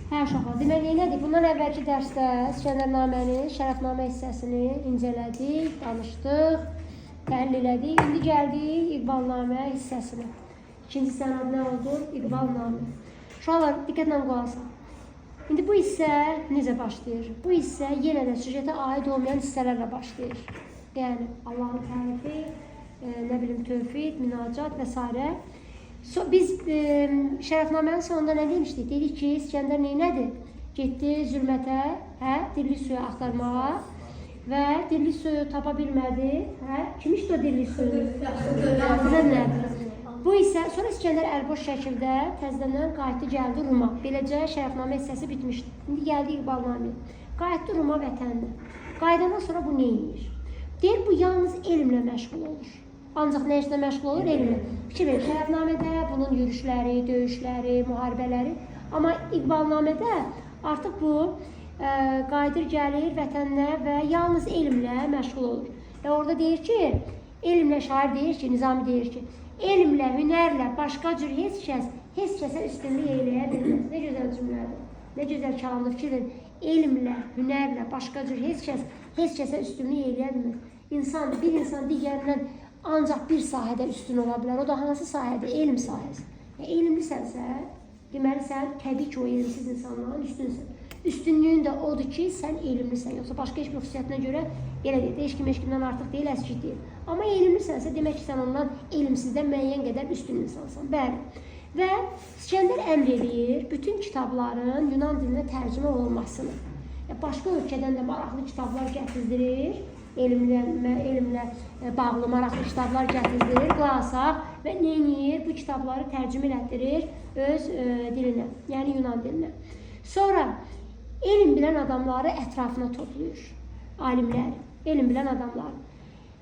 Hə uşaqlar, deməli nədir? Bundan əvvəlki dərsdə İskəndərnamənin şərəfnamə hissəsini incələdik, danışdıq, təhlil elədik. İndi gəldik İqbalnamə hissəsinə. İkinci hissənin adı nə oldu? İqbalnamə. Uşaqlar, diqqətlə qulaq asın. İndi bu hissə necə başlayır? Bu hissə yenə də süjetə aid olmayan hissələrlə başlayır. Yəni Allahın tərifi, nə bilim tövfid, münacat və s. Biz şərəfnamənin sonunda nə demişdik? Dedik ki, İskəndər neynədir? Getdi zülmətə, dirli suyu axtarmağa və dirli suyu tapa bilmədi. Kim işdi o dirli suyu? Bu isə sonra İskəndər əlboş şəkildə təzədən qayıtdı, gəldi Ruma. Beləcə şərəfnamə hissəsi bitmişdi. İndi gəldi İqbalnaməyə. Qayıtdı Ruma vətəninə. Qayıdandan sonra bu nə edir? Deyir, bu yalnız elmlə məşğul olur. Ancaq nə işlə məşğul olur? Elmlə. Fikir verir, şərəfnamədə bunun yürüşləri, döyüşləri, müharibələri. Amma İqbalnamədə artıq bu qayıdır, gəlir vətəninə və yalnız elmlə məşğul olur. Və orada deyir ki, elmlə şair deyir ki, Nizami deyir ki, elmlə, hünərlə başqa cür heç kəsə üstünlük eləyə bilməz. Nə gözəl cümlədir, nə gözəl kəlamdır. Fikir verin, elmlə, hünərlə başqa cür heç kəsə üstünlük eləyə bilməz. Bir insan digərindən ancaq bir sahədə üstün ola bilər. O da hansı sahədə? Elm sahəsi. Elmlisənsə, deməli sən təbii ki, o elmsiz insanların üstünsən. Üstünlüyün də odur ki, sən elmlisən. Yoxsa başqa heç bir xüsusiyyətinə görə elə deyil. Heç kim heç kimdən artıq deyil, əskik deyil. Amma elmlisənsə, demək ki, sən ondan elmsizdən müəyyən qədər üstün insansan. Bəli. Və İskəndər əmr edir bütün kitabların Yunan dilinə tərcümə olunmasını. Başqa ölkədən də maraqlı kitablar gətirdirir. Elmlə bağlı maraqlı kitablar gətirdirir, qulaq asaq və nə edir? Bu kitabları tərcümə etdirir öz dilinə, yəni Yunan dilinə. Sonra elm bilən adamları ətrafına toplayır, alimləri, elm bilən adamları.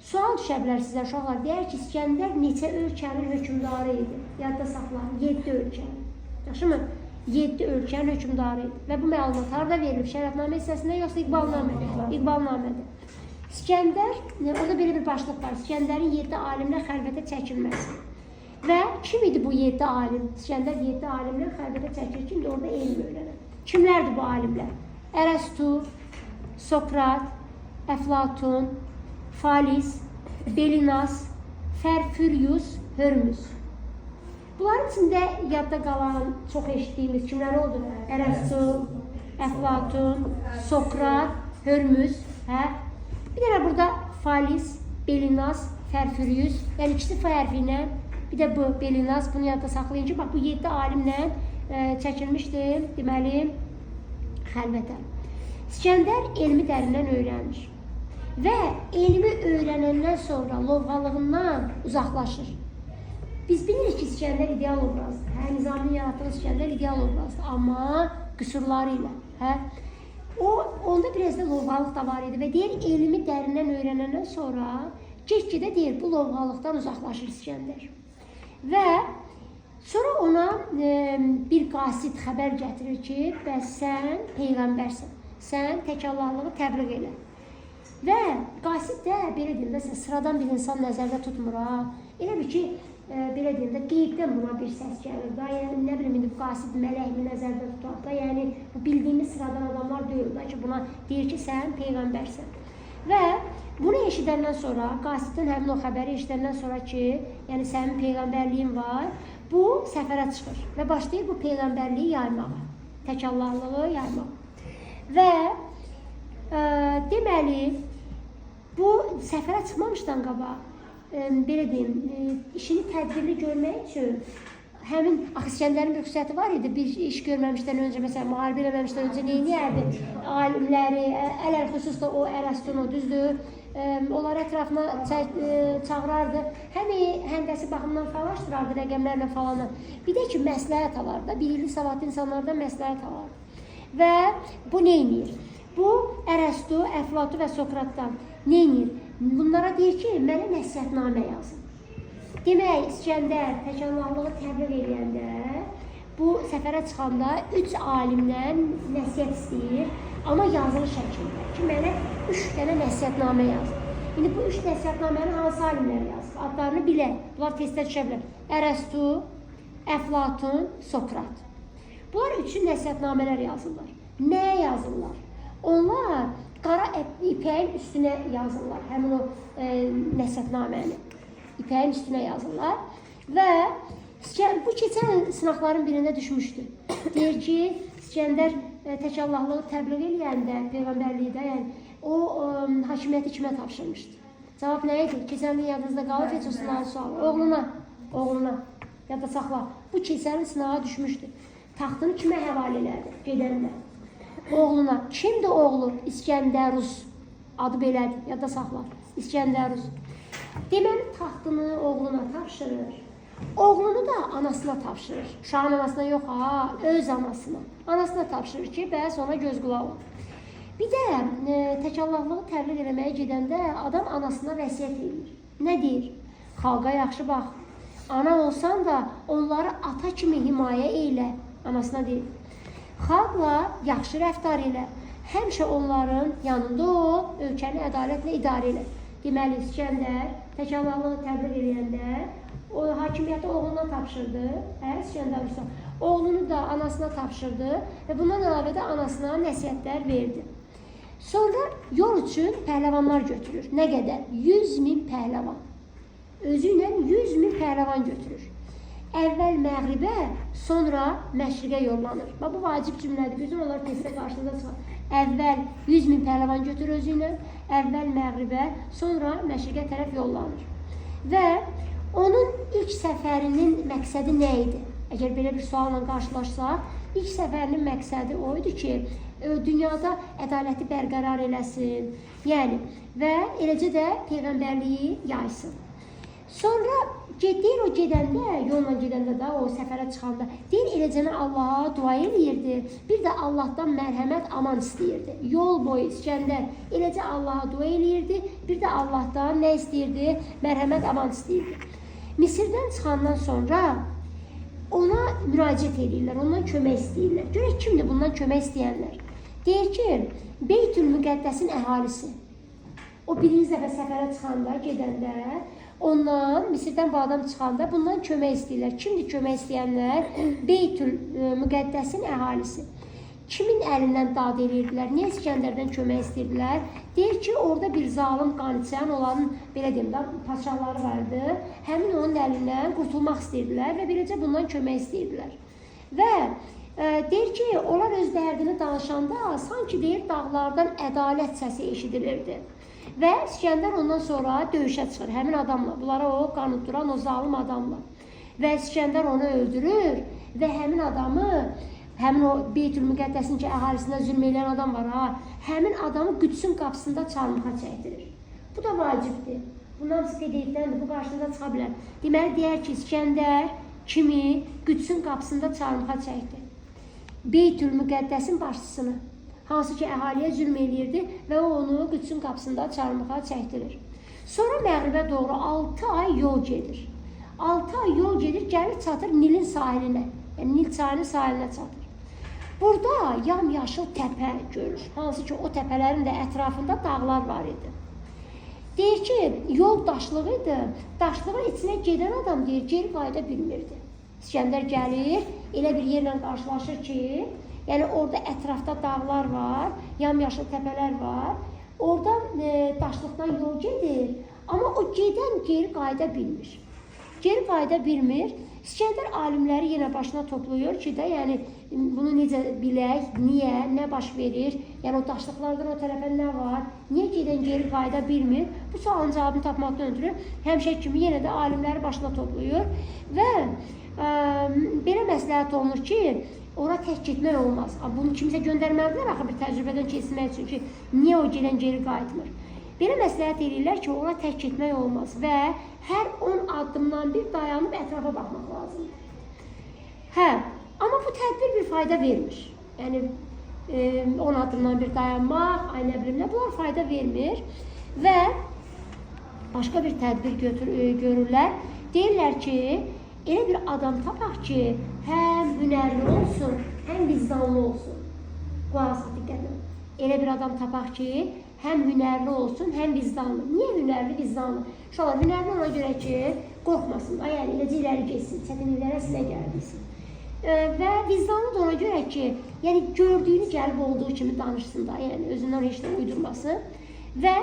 Sual düşə bilər sizə uşaqlar, deyər ki, İskəndər neçə ölkənin hökmdarı idi? Yadda saxlayın, 7 ölkənin. Yaxşı mı? 7 ölkənin hökmdarı idi. Və bu məlumatlar da verilib şərəfnamə hissəsində, yoxsa İqbalnamədə. İskəndər, orada belə bir başlıq var, İskəndərin 7 alimlə xəlvətə çəkilməsi. Və kim idi bu 7 alim? İskəndər 7 alimlə xəlvətə çəkilir, kimdir orada elm öyrənən? Kimlərdir bu alimlər? Ərəstu, Sokrat, Əflatun, Falis, Belinas, Ferfurius, Hörmüz. Bunların içində yadda qalan, çox eşitdiyimiz kimlər oldu? Ərəstu, Əflatun, Sokrat, Hörmüz, Bir dənə burada Falis, Belinas, Ferfurius, yəni ikisi F hərfi ilə, bir də bu Belinas, bunu yadda saxlayın ki, bax bu 7 alimlə çəkilmişdir, deməli, xəlvətə. İskəndər elmi dərindən öyrənir və elmi öyrənəndən sonra lovğalığından uzaqlaşır. Biz bilirik ki, İskəndər ideal obrazdır, Nizaminin yaratdığı İskəndər ideal obrazdır, amma qüsurları ilə, Onda biraz da lovğalıq da var idi və deyir, elmi dərindən öyrənəndən sonra get-gedə deyir, bu lovğalıqdan uzaqlaşır İskəndər. Və sonra ona bir qasid xəbər gətirir ki, bəs sən peyğəmbərsən, sən təkallalığı təbliğ elə. Və qasid də, belə deyim də, sıradan bir insan nəzərdə tutmur, elə bir ki, belə deyim də, qeybdən buna bir səs gəlir da, yəni nə bilim, indi bu qasid mələkmi nəzərdə tutaq da, yəni bu bildiyimiz sıradan adamlar deyil da ki, buna deyir ki, sən peyğəmbərsən. Və bunu eşidəndən sonra, qasiddən həmin o xəbəri eşidəndən sonra ki, yəni sənin peyğəmbərliyin var, bu səfərə çıxır və başlayır bu peyğəmbərliyi yaymağa, təkallarlığı yaymağa. Və deməli, bu səfərə çıxmamışdan qabaq, belə deyim, işini tədbirli görmək üçün həmin İskəndərin bir xüsusiyyəti var idi, bir iş görməmişdən öncə, məsələn, müharibə eləməmişdən öncə neyniyərdi? Alimləri, ələl-xüsus da o Ərəstunu, düzdür, onları ətrafına çağırardı, həm həndəsi baxımdan falaşdırardı rəqəmlərlə falanla. Bir də ki, məsləhət alardı, bilirli savadlı insanlardan məsləhət alardı. Və bu neyniyir? Bu, Ərəstu, Əflatu və Sokratdan neyniyir? Bunlara deyir ki, mənə nəsihətnamə yazın. Demək, İskəndər təkallığı təbliğ edəndə, bu səfərə çıxanda 3 alimdən nəsihət istəyir, amma yazılı şəkildə ki, mənə 3 dənə nəsihətnamə yazın. İndi bu 3 nəsihətnaməni hansı alimlər yazır? Adlarını bilək, bunlar testdə düşə bilər. Ərəstu, Əflatun, Sokrat. Bunlar üçün nəsihətnamələr yazırlar. Nəyə yazırlar? Onlar qara ipəyin üstünə yazırlar. Həmin o nəsihətnaməni. İpəyin üstünə yazırlar. Və bu keçən sınaqların birində düşmüşdü. Deyir ki, İskəndər tək Allahlığı təbliğ eləyəndə, Peyğəmbərlikdə, yəni o hakimiyyəti kimə tapşırmışdı? Cavab nə idi? Keçən yadınızda qalıb heç o sınağın sualı. Oğluna. Yadda saxla. Bu keçənin sınağa düşmüşdü. Taxtını kimə həvalə elədi? Gedəndə. Oğluna. Kimdir oğlu? İskəndərus. Adı belədir. Yadda saxla. İskəndərus. Deməli, taxtını oğluna tapşırır. Oğlunu da anasına tapşırır. Uşağın anasına yox, öz anasına. Anasına tapşırır ki, bəs ona göz qulaq ol. Bir də tək Allahlığı təbliğ eləməyə gedəndə adam anasına vəsiyyət edir. Nə deyir? Xalqa yaxşı bax. Ana olsan da onları ata kimi himayə eylə. Anasına deyir. Xalqla yaxşı rəftar elə. Həmişə onların yanında ol, ölkəni ədalətlə idarə elə. Deməli, İskəndər tək Allahlığı təbliğ eləyəndə o hakimiyyəti oğluna tapşırdı. İskəndər Usta. Oğlunu da anasına tapşırdı və bundan əlavə də anasına nəsihətlər verdi. Sonra yol üçün pəhləvanlar götürür. Nə qədər? 100.000 pəhləvan. Özü ilə 100.000 pəhləvan götürür. Əvvəl məğribə, sonra məşriqə yollanır. Bu vacib cümlədir. Bütün onlar testdə qarşınıza çıxar. Əvvəl 100.000 pəhləvan götürür özü ilə, əvvəl məğribə, sonra məşriqə tərəf yollanır. Və onun ilk səfərinin məqsədi nə idi? Əgər belə bir sualla qarşılaşsaq, ilk səfərinin məqsədi o idi ki, dünyada ədaləti bərqərar eləsin, yəni və eləcə də Peyğəmbərliyi yaysın. Sonra deyir o gedəndə, yolla gedəndə də, o səfərə çıxanda, deyir eləcənə Allaha dua eləyirdi, bir də Allahdan mərhəmət, aman istəyirdi. Yol boyu İskəndər eləcə Allaha dua eləyirdi, bir də Allahdan nə istəyirdi? Mərhəmət, aman istəyirdi. Misirdən çıxandan sonra ona müraciət edirlər, ondan kömək istəyirlər. Görək kimdir bundan kömək istəyənlər? Deyir ki, Beytül Müqəddəsin əhalisi. O birinci dəfə səfərə çıxanda, gedəndə, ondan, Misirdən bu adam çıxanda bundan kömək istəyirlər. Kimdir kömək istəyənlər? Beytül Müqəddəsin əhalisi. Kimin əlindən dad edirdilər? Niyə İskəndərdən kömək istəyirdilər? Deyir ki, orada bir zalim qaniçən, onların, belə deyim də, padşahları vardı. Həmin onun əlindən qurtulmaq istəyirdilər və beləcə bundan kömək istəyirdilər. Və deyir ki, onlar öz dərdini danışanda, sanki deyir, dağlardan ədalət səsi eşidilirdi. Və İskəndər ondan sonra döyüşə çıxır, həmin adamla, bunlara o qanıtduran o zalim adamla. Və İskəndər onu öldürür və həmin adamı, həmin o Beytül Müqəddəsin ki, əhalisində zülm edən adam var, həmin adamı Qüdsün qapısında çarmıxa çəkdirir. Bu da vacibdir. Bunun hamısı qeydlərdir, bu qarşınıza çıxa bilər. Deməli, deyər ki, İskəndər kimi Qüdsün qapısında çarmıxa çəkdi. Beytül Müqəddəsin başçısını, hansı ki, əhaliyə zülm eləyirdi və o onu Qüdsün qapısında çarmıxa çəkdirir. Sonra məğribə doğru 6 ay yol gedir. 6 ay yol gedir, gəlir çatır Nilin sahilinə, yəni Nil çayının sahilinə çatır. Burada yamyaşıl təpə görür, hansı ki, o təpələrin də ətrafında dağlar var idi. Deyir ki, yol daşlıq idi, daşlığın içinə gedən adam deyir, geri qayıda bilmirdi. İskəndər gəlir, elə bir yerlə qarşılaşır ki, yəni orada ətrafda dağlar var, yamyaşıl təpələr var, oradan daşlıqdan yol gedir, amma o gedən geri qayıda bilmir. Geri qayıda bilmir. İskəndər alimləri yenə başına toplayır ki, də, yəni bunu necə bilək, niyə, nə baş verir, yəni o daşlıqlardan o tərəfə nə var, niyə gedən geri qayıda bilmir? Bu sualın cavabını tapmaqdan ötürü həmişə kimi yenə də alimləri başına toplayır və belə məsləhət olunur ki, ora tək getmək olmaz. Bunu kimsə göndərməlidirlər axı bir təcrübədən keçmək üçün ki, niyə o gedən geri qayıtmır? Belə məsləhət edirlər ki, ora tək getmək olmaz və hər 10 addımdan bir dayanıb ətrafa baxmaq lazımdır. Amma bu tədbir bir fayda vermir. Yəni, 10 addımdan bir dayanmaq, nə bilim nə, bunlar fayda vermir və başqa bir tədbir görürlər. Deyirlər ki, elə bir adam tapaq ki, həm hünərli olsun, həm vicdanlı olsun. Qulaq diqqətlə. Elə bir adam tapaq ki, həm hünərli olsun, həm vicdanlı. Niyə hünərli, vicdanlı? Uşaqlar, hünərli ona görə ki, qorxmasın, yəni eləcə iləri geçsin, çətinliklərə silə gəldirsin. Və vicdanlı da ona görə ki, yəni gördüyünü gəlib olduğu kimi danışsın da, yəni özündən heç nə uydurmasın və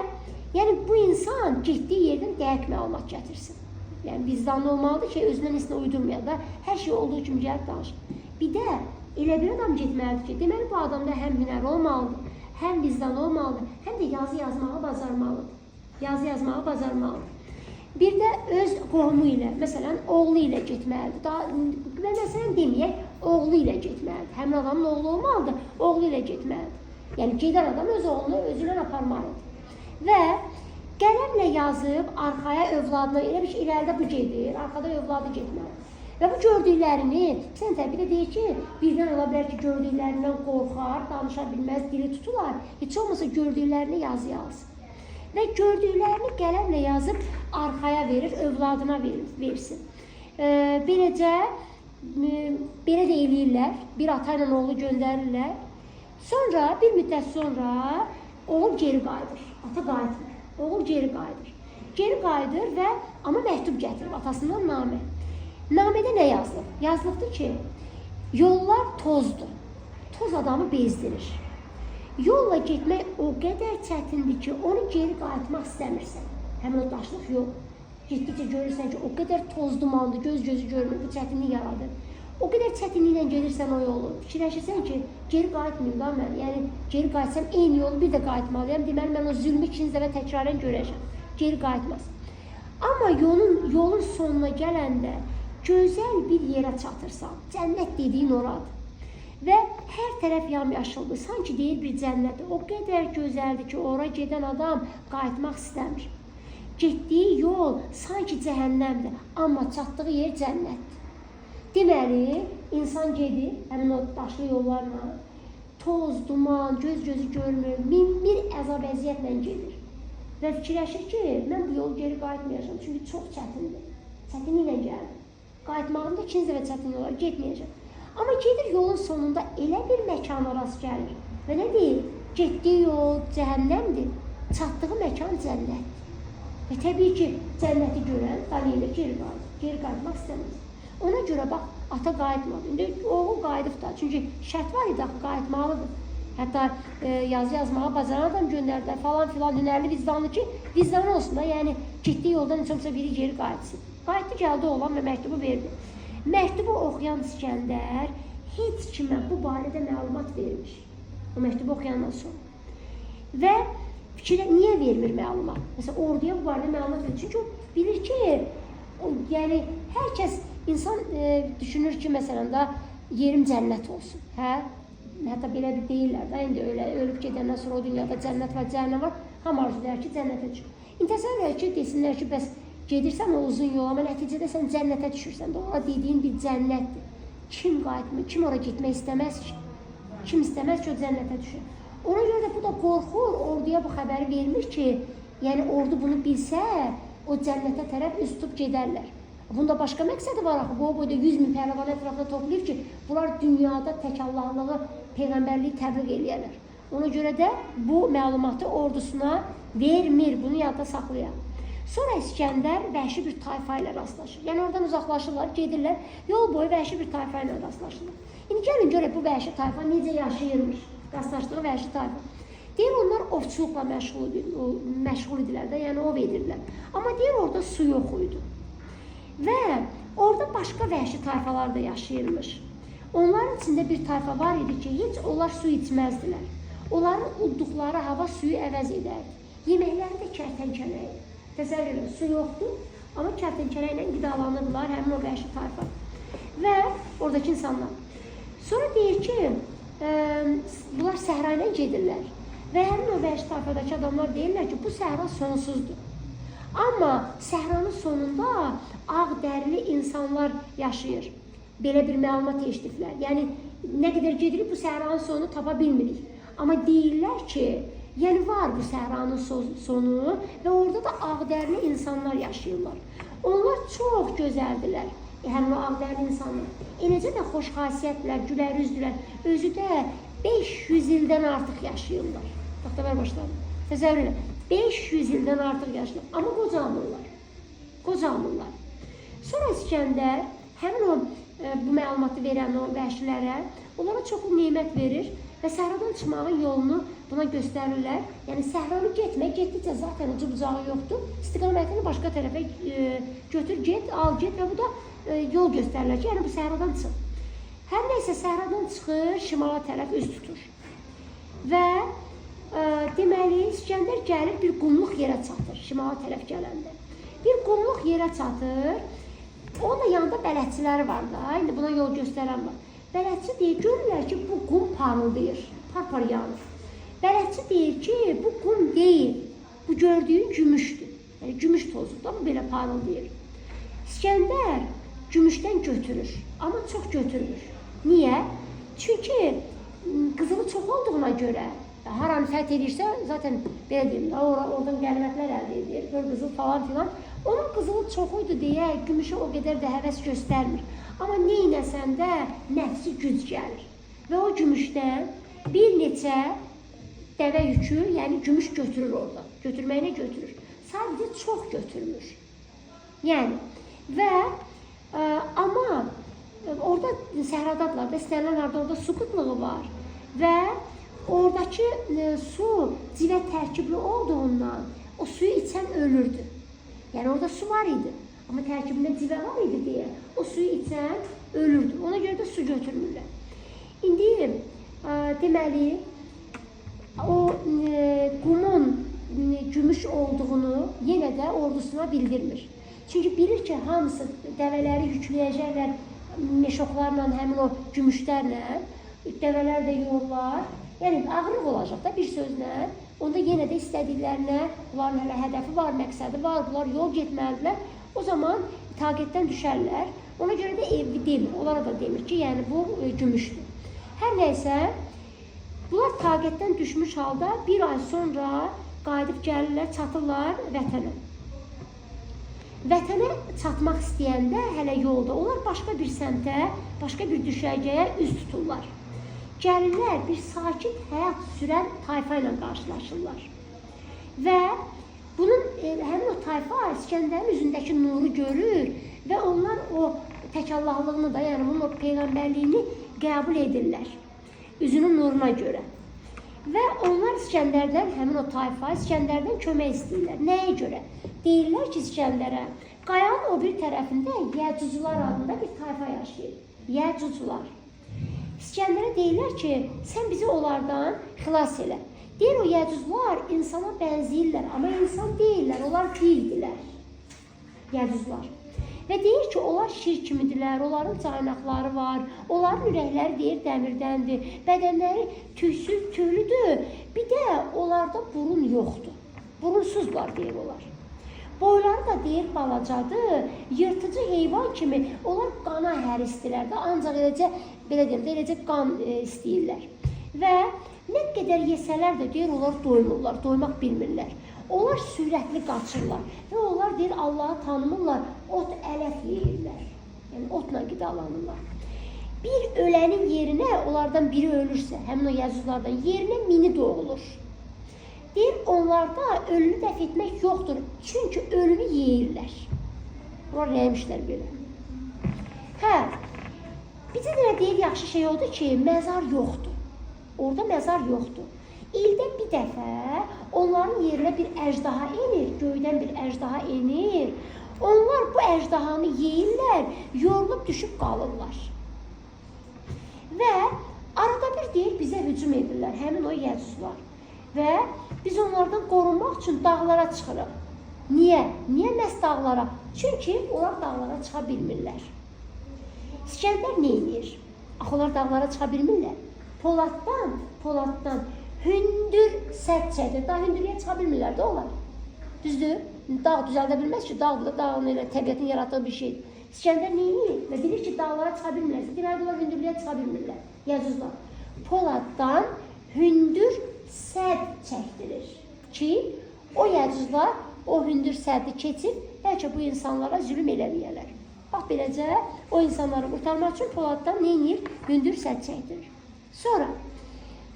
yəni bu insan getdiyi yerdən dəqiq məlumat gətirsin. Yəni vicdanlı olmalıdır ki, özündən heç nə uydurmaya da, hər şey olduğu kimi gəlib danışır. Bir də elə bir adam getməlidir ki, deməli bu adamda həm hünər olmalıdır, həm vicdanlı olmalıdır, həm də yazı yazmağı bacarmalıdır. Yazı yazmağı bacarmalıdır. Bir də öz qohumu ilə, məsələn, oğlu ilə getməlidir. Və məsələn deməyək, oğlu ilə getməlidir. Həmin adamın oğlu olmalıdır, oğlu ilə getməlidir. Yəni gedən adam öz oğlunu özü ilə aparmalıdır. Və qələmlə yazıb arxaya övladına, elə bir ki, irəlidə bu gedir, arxada övladı getməlidir. Və bu gördüklərini, sən təbii də deyir ki, birdən ola bilər ki, gördüklərindən qorxar, danışa bilməz, dili tutular. Heç olmasa gördüklərini yazıya alsın. Və gördüklərini qələmlə yazıb arxaya verir, övladına versin. Beləcə, belə də eləyirlər, bir ata ilə oğlu göndərirlər. Sonra, bir müddət sonra oğul geri qayıdır, ata qayıtmır, oğul geri qayıdır. Geri qayıdır və amma məktub gətirir, atasından namə. Namədə nə yazılır? Yazılıbdır ki, yollar tozdur, toz adamı bezdirir. Yolla getmək o qədər çətindir ki, onu geri qayıtmaq istəmirsən. Həmin o daşlıq yox. Getdikcə görürsən ki, o qədər toz dumandır, göz gözü görmür, bu çətinlik yaradır. O qədər çətinliklə gedirsən o yolu. Fikirləşirsən ki, geri qayıtmayayım da mən. Yəni, geri qayıtsam eyni yolu bir də qayıtmalıyam. Deməli, mən o zülmü ikinci dəfə təkrarən görəcəm. Geri qayıtmaz. Amma yolun sonuna gələndə gözəl bir yerə çatırsan, cənnət dediyin oradır. Və hər tərəf yamyaşıldır, sanki deyir bir cənnətdir. O qədər gözəldir ki, ora gedən adam qayıtmaq istəmir. Getdiyi yol sanki cəhənnəmdir, amma çatdığı yer cənnətdir. Deməli, insan gedir, həmin o daşlı yollarla, toz, duman, göz gözü görmür, min bir əzab əziyyətlə gedir. Və fikirləşir ki, mən bu yolu geri qayıtmayacağım, çünki çox çətindir. Çətinliklə gəlir. Qayıtmağımda ikinci dəfə çətin olar, getməyəcəm. Amma gedir yolun sonunda elə bir məkana rast gəlir. Və nə deyir? Getdiyi yol cəhənnəmdir, çatdığı məkan cənnətdir. Və təbii ki, cənnəti görən Daniyelə geri qayıtmaq istəməz. Ona görə bax, ata qayıtmadı. İndi oğul qayıdıb da, çünki şərt var idi, axı qayıtmalıdır. Hətta yazı yazmağa bacaran adam göndərdilər falan filan, hünərli, vicdanlı ki, vicdanlı olsun da, yəni getdiyi yoldan heç olmasa biri geri qayıtsın. Qayıtdı, gəldi oğlan və məktubu verdi. Məktubu oxuyan İskəndər heç kimə bu barədə məlumat vermiş. O məktubu oxuyandan sonra. Və niyə vermir məlumat? Məsələn, orduya bu barədə məlumat verir. Çünki o bilir ki, yəni hər kəs, insan düşünür ki, məsələn da, yerim cənnət olsun. Hətta belə bir deyirlər də, indi ölüb gedəndən sonra o dünyada cənnət və cəhənnəm var, hamı arzulayır ki, cənnətə düşür. İndi təsəvvür ki, desinlər ki, bəs gedirsən o uzun yol, amma nəticədə sən cənnətə düşürsən də, ona dediyin bir cənnətdir. Kim qayıtmır, kim ora getmək istəməz ki? Kim istəməz ki, o cənnətə düşür? Ona görə də bu da qorxur, orduya bu xəbəri vermir ki, yəni ordu bunu bilsə, o cənnətə tərəf üz tutub gedərlər. Bunda başqa məqsədi var axı, bu boyda 100.000 pəhləvan ətrafında toplayıb ki, bunlar dünyada tək Allahlığı, peyğəmbərliyi təbliğ eləyərlər. Ona görə də bu məlumatı ordusuna vermir, bunu yadda saxlayaq. Sonra İskəndər vəhşi bir tayfa ilə rastlaşır. Yəni oradan uzaqlaşırlar, gedirlər, yol boyu vəhşi bir tayfa ilə rastlaşırlar. İndi gəlin görək bu vəhşi tayfa necə yaşayırmış, rastlaşdığı vəhşi tayfa. Deyir, onlar ovçuluqla məşğul idilər də, yəni ov edirlər. Amma deyir, orada su yox idi. Və orada başqa vəhşi tayfalar da yaşayırmış. Onların içində bir tayfa var idi ki, heç onlar su içməzdilər. Onların udduqları hava suyu əvəz edərdi. Yeməkləri də kərtənkələ idi. Təsəvvür edin, su yoxdur, amma kərtənkələ ilə qidalanırlar, həmin o vəhşi tayfa. Və oradakı insanlar. Sonra deyir ki, bunlar səhra ilə gedirlər. Və həmin o vəhşi tayfadakı adamlar deyirlər ki, bu səhra sonsuzdur. Amma səhranın sonunda ağ dərili insanlar yaşayır. Belə bir məlumat eşitdilər. Yəni, nə qədər gedirik bu səhranın sonunu tapa bilmirik. Amma deyirlər ki, yəni var bu səhranın sonu və orada da ağ dərili insanlar yaşayırlar. Onlar çox gözəldilər, həmin o ağ dərili insanlar. Eləcə də xoş xasiyyətlər, gülər üzdülər. Özü də 500 ildən artıq yaşayırlar. Bax da ver başladım. Təsəvvür edin. 500 ildən artıq yaşayırlar. Amma qocalmırlar. Qocalmırlar. Sonra İskəndər həmin o bu məlumatı verən o vəhşilərə, onlara çoxlu nemət verir və səhradan çıxmağın yolunu buna göstərirlər. Yəni səhranı getmə, getdikcə zaten ucu bucağı yoxdur. İstiqamətini başqa tərəfə götür, get, al, get və bu da yol göstərirlər ki, yəni bu səhradan çıx. Hər nəysə səhradan çıxır, şimala tərəf üz tutur. Və deməli, İskəndər gəlir, bir qumluq yerə çatır, şimala tərəf gələndə. Bir qumluq yerə çatır. Onun da yanında bələdçiləri var da, indi buna yol göstərən var. Bələdçi deyir, görürlər ki, bu qum parıldayır, par-par yanır. Bələdçi deyir ki, bu qum deyil, bu gördüyün gümüşdür. Yəni, gümüş tozudur da, bu belə parıldayır. İskəndər gümüşdən götürür, amma çox götürmür. Niyə? Çünki qızılı çox olduğuna görə, haranı fəth edirsə, zaten belə deyim, oradan qənimətlər əldə edir, gör qızıl falan filan. Onun qızılı çoxuydu deyə gümüşə o qədər də həvəs göstərmir. Amma neynəsən də nəfsi güc gəlir. Və o gümüşdən bir neçə dəvə yükü, yəni gümüş götürür orada. Götürməyinə götürür. Sadəcə çox götürmür. Yəni, və amma orada səhradadılar da, istənilən orada su qıtlığı var. Və oradakı su civə tərkibli olduğundan o suyu içən ölürdü. Yəni orada su var idi, amma tərkibində civə var idi deyə o suyu içən ölürdü. Ona görə də su götürmürlər. İndi deməli o qumun gümüş olduğunu yenə də ordusuna bildirmir. Çünki bilir ki, hamısı dəvələri yükləyəcəklər meşoqlarla, həmin o gümüşlərlə, dəvələr də yorlar. Yəni ağırlıq olacaq da bir sözlə. Onda yenə də istədiklərinə, bunların hələ hədəfi var, məqsədi var, bunlar yol getməlidirlər. O zaman taqətdən düşərlər. Ona görə də evi demir, onlara da demir ki, yəni bu gümüşdür. Hər nəysə, bunlar taqətdən düşmüş halda bir ay sonra qayıdıb gəlirlər, çatırlar vətənə. Vətənə çatmaq istəyəndə hələ yolda, onlar başqa bir səmtə, başqa bir düşərgəyə üz tuturlar. Gəlirlər, bir sakit həyat sürən tayfa ilə qarşılaşırlar. Və bunun, həmin o tayfa İskəndərin üzündəki nuru görür və onlar o təkallahlığını da, yəni bunun o peyğəmbərliyini qəbul edirlər. Üzünün nuruna görə. Və onlar İskəndərdən, həmin o tayfa İskəndərdən kömək istəyirlər. Nəyə görə? Deyirlər ki, İskəndərə, qayanın o bir tərəfində Yəcucular adında bir tayfa yaşayır. Yəcucular. İskəndərə deyirlər ki, sən bizi onlardan xilas elə. Deyir, o Yəcucular insana bənzəyirlər, amma insan deyirlər, onlar fildirlər. Yəcucular. Və deyir ki, onlar şir kimidirlər, onların caynaqları var, onların ürəkləri deyir dəmirdəndir, bədənləri tüysüz, tüylüdür, bir də onlarda burun yoxdur. Burunsuzlar deyir onlar. Boyları da deyir balacadır, yırtıcı heyvan kimi onlar qana hərisdirlər də, ancaq eləcə, belə deyim, eləcə qan istəyirlər. Və nə qədər yesələr də deyir, onlar doymurlar, doymaq bilmirlər. Onlar sürətli qaçırlar və onlar deyir, Allahı tanımırlar, ot ələf yeyirlər. Yəni, otla qidalanırlar. Bir ölənin yerinə, onlardan biri ölürsə, həmin o Yəcuculardan yerinə mini doğulur. Deyir, onlarda ölünü dəf etmək yoxdur, çünki ölünü yeyirlər. Onlar nəymişlər belə. Hə, bizə də deyir, yaxşı şey oldu ki, məzar yoxdur. Orada məzar yoxdur. İldə bir dəfə onların yerinə bir əjdaha enir, göydən bir əjdaha enir. Onlar bu əjdahanı yeyirlər, yorulub düşüb qalırlar. Və arada bir deyir, bizə hücum edirlər, həmin o Yəcucular. Və biz onlardan qorunmaq üçün dağlara çıxırıq. Niyə? Niyə məhz dağlara? Çünki onlar dağlara çıxa bilmirlər. İskəndər nə edir? Axı onlar dağlara çıxa bilmirlər. Poladdan hündür sədd çəkir. Daha hündürlüyə çıxa bilmirlər də onlar. Düzdür? Dağ düzəldə bilməz ki, dağdır da dağın elə təbiətin yaratdığı bir şeydir. İskəndər nə edir? Və bilir ki, dağlara çıxa bilmirlər. Deməli, onlar hündürlüyə çıxa bilmirlər. Yəcucular. Poladdan hündür sədd çəkdirir ki, o Yəcucular o hündür səddi keçib, bəlkə bu insanlara zülüm eləməyələr. Bax, beləcə o insanları qurtarmaq üçün Poladdan nə edir? Hündür sədd çəkdirir.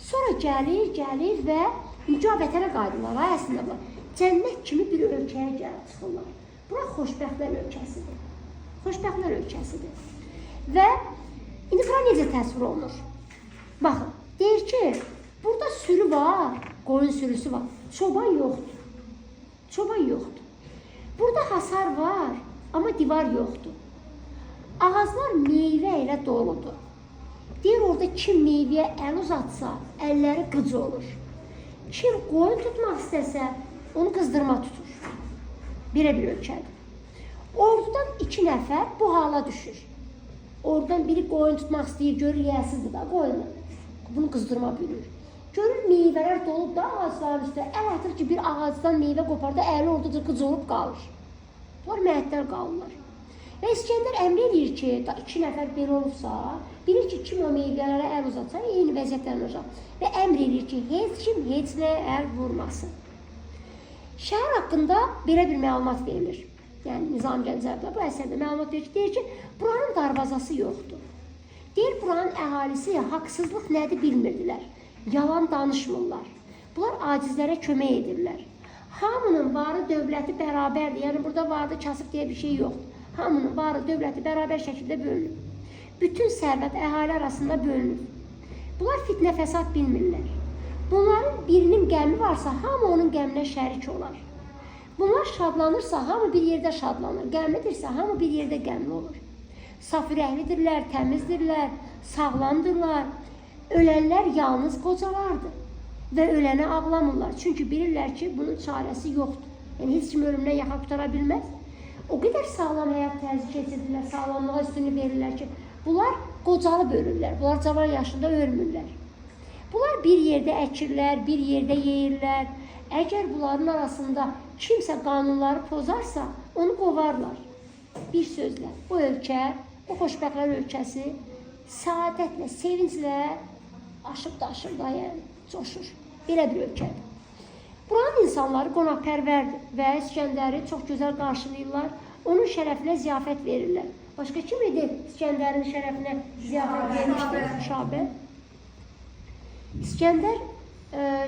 Sonra gəlir və mücah vətənə qayıdırlar, əslində var. Cənnət kimi bir ölkəyə gəlib çıxırlar. Bura xoşbəxtlər ölkəsidir. Xoşbəxtlər ölkəsidir. Və indi bura necə təsvir olunur? Baxın, deyir ki, burada sürü var, qoyun sürüsü var. Çoban yoxdur. Çoban yoxdur. Burada hasar var, amma divar yoxdur. Ağaclar meyvə ilə doludur. Deyir, orada kim meyvəyə əl uzatsa, əlləri qıc olur. Kim qoyun tutmaq istəsə, onu qızdırma tutur. Bir ölkədir. Ordudan 2 nəfər bu hala düşür. Oradan biri qoyun tutmaq istəyir, görür, yiyəsizdir da qoyunu. Bunu qızdırma bilir. Görür, meyvələr dolub da ağacların üstə. Əl atır ki, bir ağacdan meyvə qoparda, əli oradadır, qıc olub qalır. Bunlar məəttəl qalırlar. Və İskəndər əmr edir ki, 2 nəfər belə olursa, bilir ki, kim o meyvələrə əl uzatsa, eyni vəziyyətdən olacaq. Və əmr edir ki, heç kim heç nəyə əl vurmasın. Şəhər haqqında belə bir məlumat verilir. Yəni, Nizami Gəncəvdə bu əsərdə məlumat verir ki, buranın darvazası yoxdur. Deyir, buranın əhalisi haqsızlıq nədir bilmirdilər. Yalan danışmırlar. Bunlar acizlərə kömək edirlər. Hamının varı dövləti bərabərdir. Yəni, burada vardı kasıb deyə bir şey yoxdur. Hamının varı dövləti bərabər şəkildə bölünür. Bütün sərvət əhali arasında bölünür. Bunlar fitnə fəsad bilmirlər. Bunların birinin qəmi varsa, hamı onun qəminə şərik olar. Bunlar şadlanırsa, hamı bir yerdə şadlanır. Qəmlidirsə, hamı bir yerdə qəmli olur. Saf ürəklidirlər, təmizdirlər, sağlamdırlar. Ölənlər yalnız qocalardır və ölənə ağlamırlar. Çünki bilirlər ki, bunun çarəsi yoxdur. Yəni, heç kim ölümdən yaxa qutara bilməz. O qədər sağlam həyat tərzi keçirdirlər, sağlamlığa üstünlük verirlər ki, bunlar qocalıb ölürlər, bunlar cavan yaşında ölmürlər. Bunlar bir yerdə əkirlər, bir yerdə yeyirlər. Əgər bunların arasında kimsə qanunları pozarsa, onu qovarlar. Bir sözlə, bu ölkə, bu xoşbəxtlər ölkəsi səadətlə, sevinclə aşıb daşır da, yəni, coşur. Belə bir ölkədir. Buranın insanları qonaqpərvərdir və İskəndəri çox gözəl qarşılayırlar. Onun şərəfinə ziyafət verirlər. Başqa kim idi İskəndərin şərəfinə ziyafət vermişdir? Şabə. İskəndər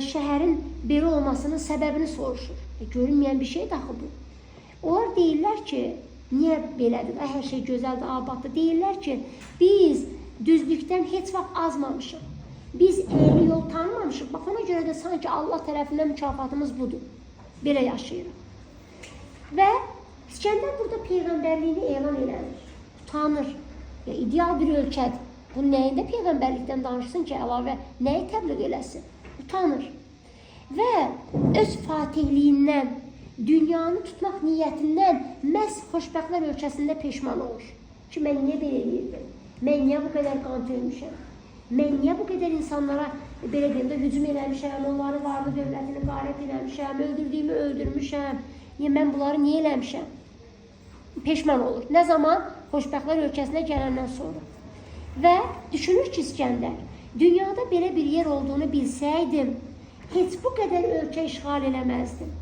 şəhərin belə olmasının səbəbini soruşur. Görünməyən bir şey daxı bu. Onlar deyirlər ki, niyə belədir? Hər şey gözəldir, abaddır. Deyirlər ki, biz düzlükdən heç vaxt azmamışıq. Biz əyri yol tanımamışıq. Bax, ona görə də sanki Allah tərəfindən mükafatımız budur. Belə yaşayırıq. Və İskəndər burada peyğəmbərliyini elan eləmir. Utanır. İdeal bir ölkədir. Bu nəyində peyğəmbərlikdən danışsın ki, əlavə nəyi təbliğ eləsin? Utanır. Və öz fatihliyindən, dünyanı tutmaq niyyətindən məhz xoşbəxtlər ölkəsində peşman olur. Ki, mən niyə belə edirdim? Mən niyə bu qədər qan töymüşəm? Mən niyə bu qədər insanlara, belə deyim də, hücum eləmişəm, onları varlı dövlətini qarət eləmişəm, öldürdüyümü öldürmüşəm. Mən bunları niyə eləmişəm? Peşman olur. Nə zaman? Xoşbəxtlər ölkəsinə gələndən sonra. Və düşünür ki, İskəndər, dünyada belə bir yer olduğunu bilsəydim, heç bu qədər ölkə işğal eləməzdim.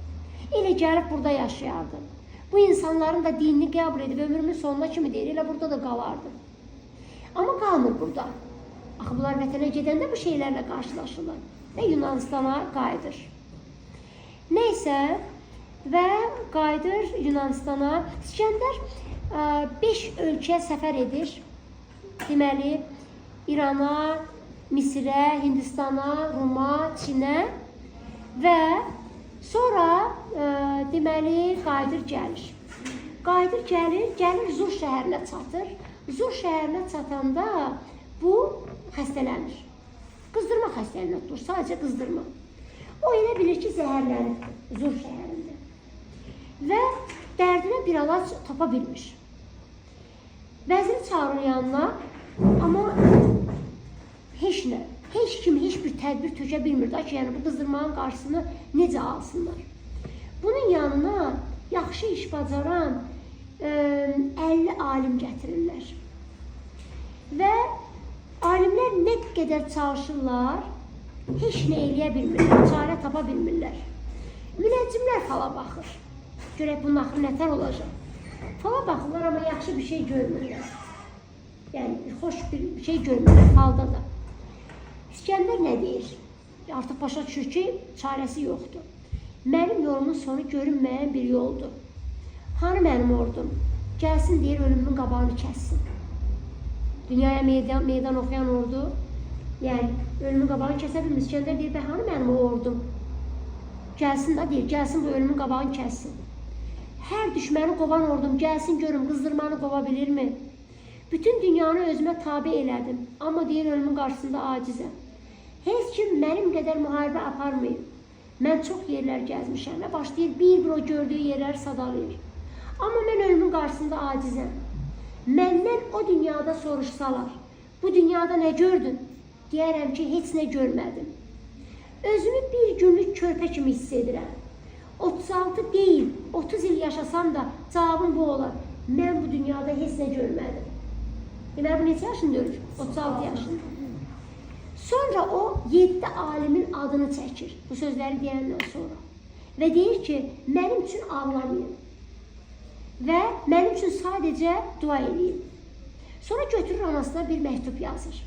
Elə gəlib burada yaşayardım. Bu insanların da dinini qəbul edib ömrümün sonuna kimi deyir, elə burada da qalardım. Amma qalmır burada. Axı, bunlar vətənə gedəndə bu şeylərlə qarşılaşırlar və Yunanistana qayıdır. Neysə, və qayıdır Yunanistana. İskəndər 5 ölkəyə səfər edir. Deməli, İrana, Misirə, Hindistana, Ruma, Çinə və sonra deməli, qayıdır gəlir. Qayıdır gəlir Zur şəhərinə çatır. Zur şəhərinə çatanda bu xəstələnir. Qızdırma xəstəliyinə tutur, sadəcə qızdırma. O elə bilir ki, zəhərlənir Zur şəhərində. Və dərdinə bir əlac tapa bilmiş. Vəziri çağırır yanına, amma heç nə, heç kim, heç bir tədbir tökə bilmirdi ki, yəni bu qızdırmanın qarşısını necə alsınlar. Bunun yanına yaxşı iş bacaran 50 alim gətirirlər. Və alimlər nə qədər çalışırlar, heç nə eləyə bilmirlər, çarə tapa bilmirlər. Münəccimlər fala baxır. Görək, bunun axırı nətər olacaq? Fala baxırlar, amma yaxşı bir şey görmürlər. Yəni, xoş bir şey görmürlər falda da. İskəndər nə deyir? Artıq başa düşür ki, çarəsi yoxdur. Mənim yolumun sonu görünməyən bir yoldur. Hanı mənim ordum? Gəlsin deyir, ölümün qabağını kəssin. Dünyaya meydan oxuyan ordu. Yəni, ölümün qabağını kəsə bilmir. İskəndər deyir, bəhanı mənim o ordum. Gəlsin də deyir, gəlsin bu ölümün qabağını kəssin. Hər düşməni qovan ordum, gəlsin görüm, qızdırmanı qova bilirmi? Bütün dünyanı özümə tabi elədim. Amma deyir, ölümün qarşısında acizəm. Heç kim mənim qədər müharibə aparmayıb. Mən çox yerlər gəzmişəm və başlayır bir-bir o gördüyü yerləri sadalayır. Amma mən ölümün qarşısında acizəm. Məndən o dünyada soruşsalar, bu dünyada nə gördün? Deyərəm ki, heç nə görmədim. Özümü bir günlük körpə kimi hiss edirəm. 36 deyil, 30 il yaşasam da cavabım bu olar. Mən bu dünyada heç nə görmədim. Deməli, bu neçə yaşında ölür? 36 yaşında. Sonra o 7 alimin adını çəkir, bu sözləri deyəndən sonra. Və deyir ki, mənim üçün ağlamayın. Və mənim üçün sadəcə dua edin. Sonra götürür anasına bir məktub yazır.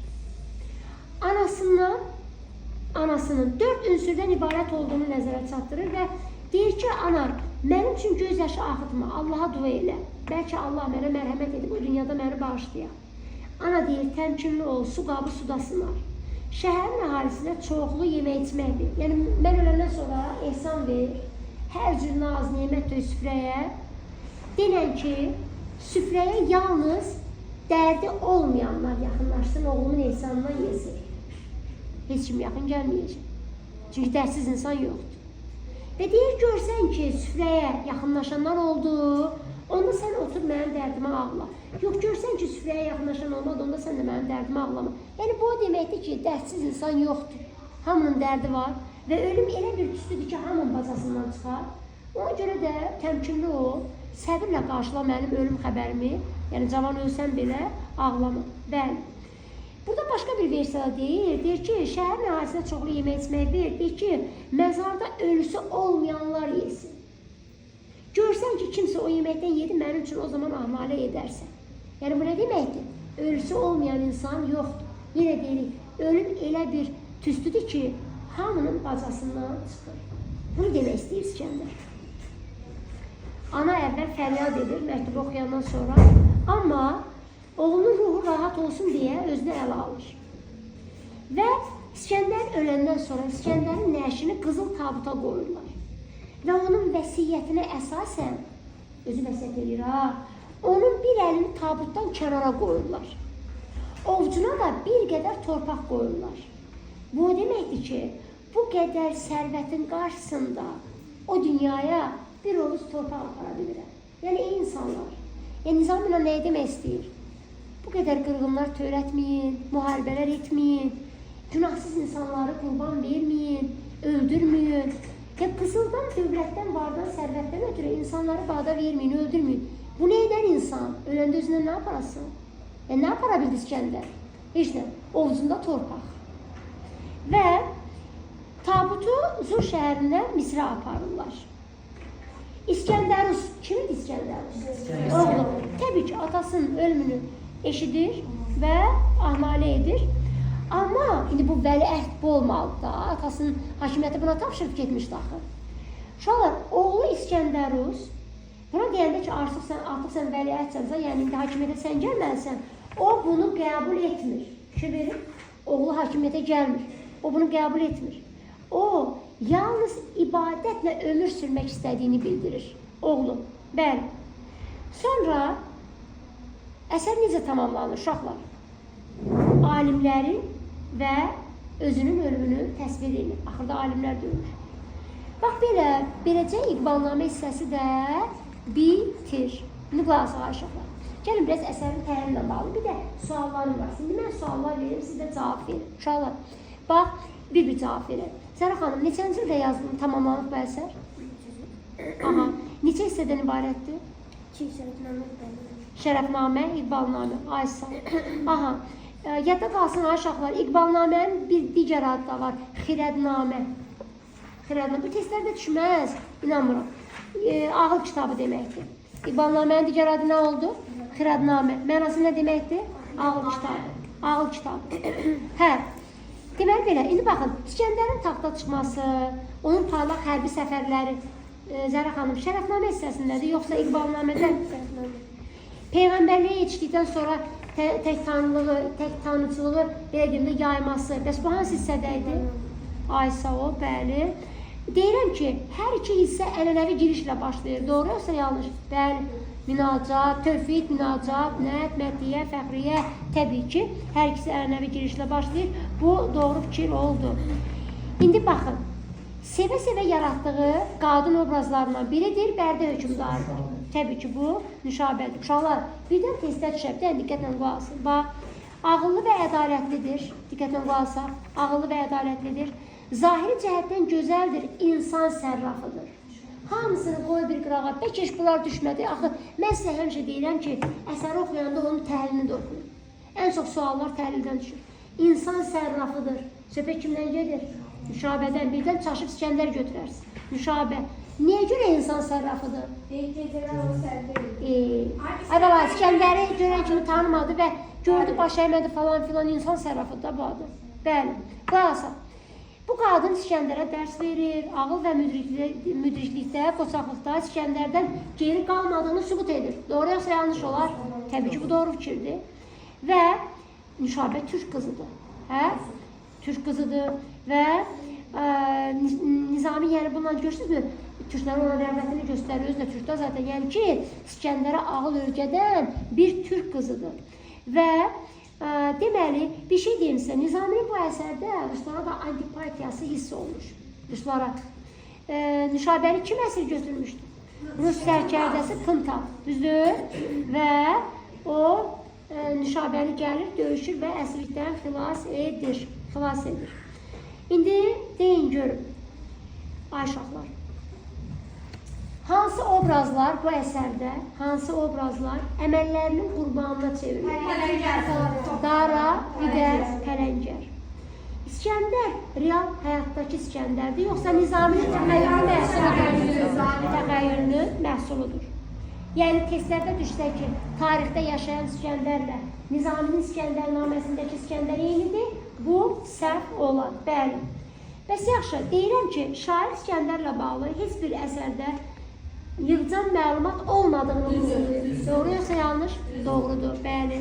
Anasının 4 ünsürdən ibarət olduğunu nəzərə çatdırır və deyir ki, ana, mənim üçün göz yaşı axıtma, Allaha dua elə. Bəlkə Allah mənə mərhəmət edib, o dünyada məni bağışlayar. Ana deyir, təmkinli ol, su qabı suda sınar. Şəhərin əhalisinə çoxlu yemək içmək verir. Yəni, mən öləndən sonra ehsan verir, hər cür naz, nemət döy süfrəyə. Denən ki, süfrəyə yalnız dərdi olmayanlar yaxınlaşsın, oğlumun ehsanından yesin. Heç kim yaxın gəlməyəcək. Çünki dərdsiz insan yoxdur. Və deyir, görsən ki, süfrəyə yaxınlaşanlar oldu, onda sən otur mənim dərdimə ağla. Yox, görsən ki, süfrəyə yaxınlaşan olmadı, onda sən də mənim dərdimə ağlama. Yəni, bu o deməkdir ki, dərdsiz insan yoxdur. Hamının dərdi var və ölüm elə bir tüstüdür ki, hamının bacasından çıxar. Ona görə də təmkinli ol, səbirlə qarşıla mənim ölüm xəbərimi, yəni cavan ölsən belə ağlama. Bəli. Burada başqa bir versiyada deyir ki, şəhərin əhalisinə çoxlu yemək içmək verir, deyir ki, məzarda ölüsü olmayanlar yesin. Görsən ki, kimsə o yeməkdən yedi, mənim üçün o zaman ahmalə edərsən. Yəni, bu nə deməkdir? Ölüsü olmayan insan yoxdur. Yenə deyirik, ölüm elə bir tüstüdür ki, hamının bacasından çıxır. Bunu demək istəyir İskəndər. Ana əvvəl fəryad edir, məktubu oxuyandan sonra. Amma oğlunun ruhu rahat olsun deyə özünü ələ alır. Və İskəndər öləndən sonra İskəndərin nəşini qızıl tabuta qoyurlar. Və onun vəsiyyətinə əsasən, özü vəsiyyət edir ha, onun bir əlini tabutdan kənara qoyurlar. Ovcuna da bir qədər torpaq qoyurlar. Bu o deməkdir ki, bu qədər sərvətin qarşısında o dünyaya bir oğuz torpaq apara bilirəm. Yəni, ey insanlar, Nizamila nəyə demək istəyir? Bu qədər qırğınlar törətməyin, müharibələr etməyin, günahsız insanları qurban verməyin, öldürməyin. Ya qızıldan, dövlətdən, vardan, sərvətdən ötürü insanları qada verməyin, öldürməyin. Bu nə edər insan? Öləndə özünə nə aparasın? Nə apara bildi İskəndər? Heç nə, ovcunda torpaq. Və tabutu Zur şəhərində Misrə aparırlar. İskəndərus, kimdir İskəndərus? Oğlu. Təbii ki, atasının ölümünü eşidir və ahmalə edir. Amma indi bu vəliəhd bu olmalıdır da, atasının hakimiyyəti buna tapşırıb getmişdi axı. Uşaqlar, oğlu İskəndərus, buna deyəndə ki, artıq sən vəliəhdsənsə, yəni indi hakimiyyətə sən gəlməlisən, o bunu qəbul etmir. Fikir verin, oğlu hakimiyyətə gəlmir, o bunu qəbul etmir. O, yalnız ibadətlə ömür sürmək istədiyini bildirir, oğlu. Bəli. Sonra, əsər necə tamamlanır, uşaqlar? Alimlərin və özünün ölümünü təsvir edir. Axırda alimlər də ölür. Bax, beləcə İqbalnamə hissəsi də bitir. İndi qulaq asaq, uşaqlar. Gəlin, biraz əsərin təhlillə bağlı. Bir də suallarım var. Şimdi mən suallar verim, siz də cavab verin. Uşaqlar, bax, bir cavab verin. Zərə xanım, neçənci ildə yazdım, tamamlanıb bu əsər? Aha, neçə hissədən ibarətdir? 2 hissədən Şərəfnamə, İqbalnamə, Aysa. Aha, yadda qalsın uşaqlar, İqbalnamənin bir digər adı da var, Xirədnamə. Xirədnamə, bu testlərdə düşməz, inanmıram. Ağıl kitabı deməkdir. İqbalnamənin digər adı nə oldu? Xirədnamə. Mənası nə deməkdir? Ağıl kitabı. Ağıl kitabı. Hə, deməli belə, indi baxın, İskəndərin taxta çıxması, onun parlaq hərbi səfərləri, Zərə xanım, Şərəfnamə hissəsindədir, yoxsa İqbalnamədən? Peyğəmbərliyə yetişdikdən sonra tək tanrıcılığı belə deyim də yayması. Bəs bu hansı hissədə idi? Ay sağ ol, bəli. Deyirəm ki, hər iki hissə ənənəvi girişlə başlayır. Doğru yoxsa yanlış? Bəli. Münacat, tövfid, münacat, nət, mədhiyə, fəxriyyə, təbii ki, hər ikisi ənənəvi girişlə başlayır. Bu doğru fikir oldu. İndi baxın, sevə-sevə yaratdığı qadın obrazlarından biridir, Bərdə hökmdarıdır. Təbii ki, bu nüşabədir. Uşaqlar, birdən testə düşəb, diqqətlə qulaq asın. Bax, ağıllı və ədalətlidir. Diqqətlə qulaq asaq, ağıllı və ədalətlidir. Zahiri cəhətdən gözəldir, insan sərrafıdır. Hamısını qoy bir qırağa, bəlkə bunlar düşmədi. Axı, mən sizə həmişə deyirəm ki, əsəri oxuyanda onun təhlilini də oxuyun. Ən çox suallar təhlildən düşür. İnsan sərrafıdır. Söhbət kimdən gedir? Nüşabədən. Birdən çaşıb İskəndər götürərsin. Nüşabə. Niyə görə insan sərrafıdır? Əvvəla, İskəndəri görən kimi tanımadı və gördü, baş əymədi falan filan, insan sərrafıdır da bu adı. Bəli, qulaq. Bu qadın İskəndərə dərs verir, ağıl və müdriklikdə, qoçaqlıqda İskəndərdən geri qalmadığını sübut edir. Doğru yoxsa yanlış olar? Təbii ki, bu doğru fikirdir. Və Nüşabə türk qızıdır. Hə? Türk qızıdır və Nizami, yəni bundan görürsünüzmü? Türklərin ona rəğbətini göstərir, özü də türkdə zaten. Yəni ki, İskəndərə ağıl örgədən bir türk qızıdır. Və deməli, bir şey deyim sizə, Nizaminin bu əsərdə Ruslara da antipatiyası hiss olmuş. Ruslara. Nüşabəni kim əsir götürmüşdü? Rus sərkərdəsi Pınta, düzdür? Və o Nüşabəni gəlir, döyüşür və əsirlikdən xilas edir. İndi deyin görün, ay uşaqlar. Hansı obrazlar bu əsərdə, hansı obrazlar əməllərinin qurbanına çevrilir? Dara, Vidər, Pələngər. İskəndər real həyatdakı İskəndərdir, yoxsa Nizaminin təxəyyülünün məhsuludur? Yəni, testlərdə düşsə ki, tarixdə yaşayan İskəndərlə Nizaminin İskəndərnaməsindəki İskəndər eynidir, bu səhv olar, bəli. Bəs yaxşı, deyirəm ki, şair İskəndərlə bağlı heç bir əsərdə yığcam məlumat olmadığını bildirir. Doğru yoxsa yanlış? Doğrudur, bəli.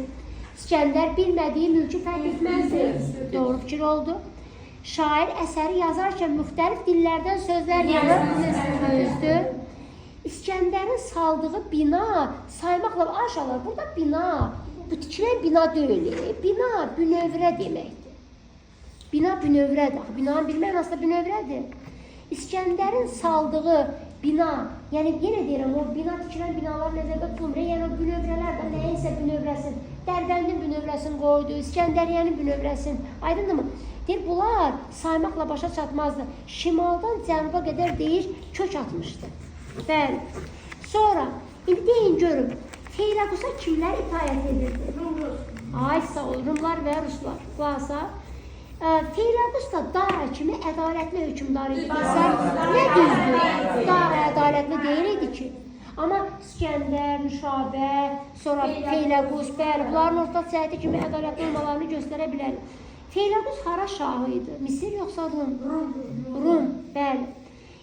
İskəndər bilmədiyi mülkü fərq etməzdir. Doğru fikir oldu. Şair əsəri yazarkən müxtəlif dillərdən sözlər yazır. İskəndərin saldığı bina saymaqla aşağılar. Burada bina, bu tikilən bina deyil. Bina bünövrə deməkdir. Bina bünövrədir. Binanın bir mənasında bünövrədir. İskəndərin saldığı bina, yəni yenə deyirəm, o bina tikilən binalar nəzərdə tutulmur. Yəni o bünövrələr də nəyinsə bünövrəsin. Dərbəndin bünövrəsini qoydu, İskəndəriyyənin bünövrəsini. Aydındır mı? Deyir, bunlar saymaqla başa çatmazdı. Şimaldan cənuba qədər deyir, kök atmışdı. Bəli. Sonra, indi deyin görün, Feyləqusa kimlər itaət edirdi? Ay sağ ol, Rumlar və Ruslar. Qulasa. Feyləqus da Dara kimi ədalətli hökmdar idi. Nə düzdür? Dara ədalətli deyil idi ki. Amma İskəndər, Nüşabə, sonra Feyləqus, bəli, bunların orta cəhəti kimi ədalətli olmalarını göstərə bilər. Feyləqus hara şahı idi? Misir yoxsa Rum? Rum, bəli.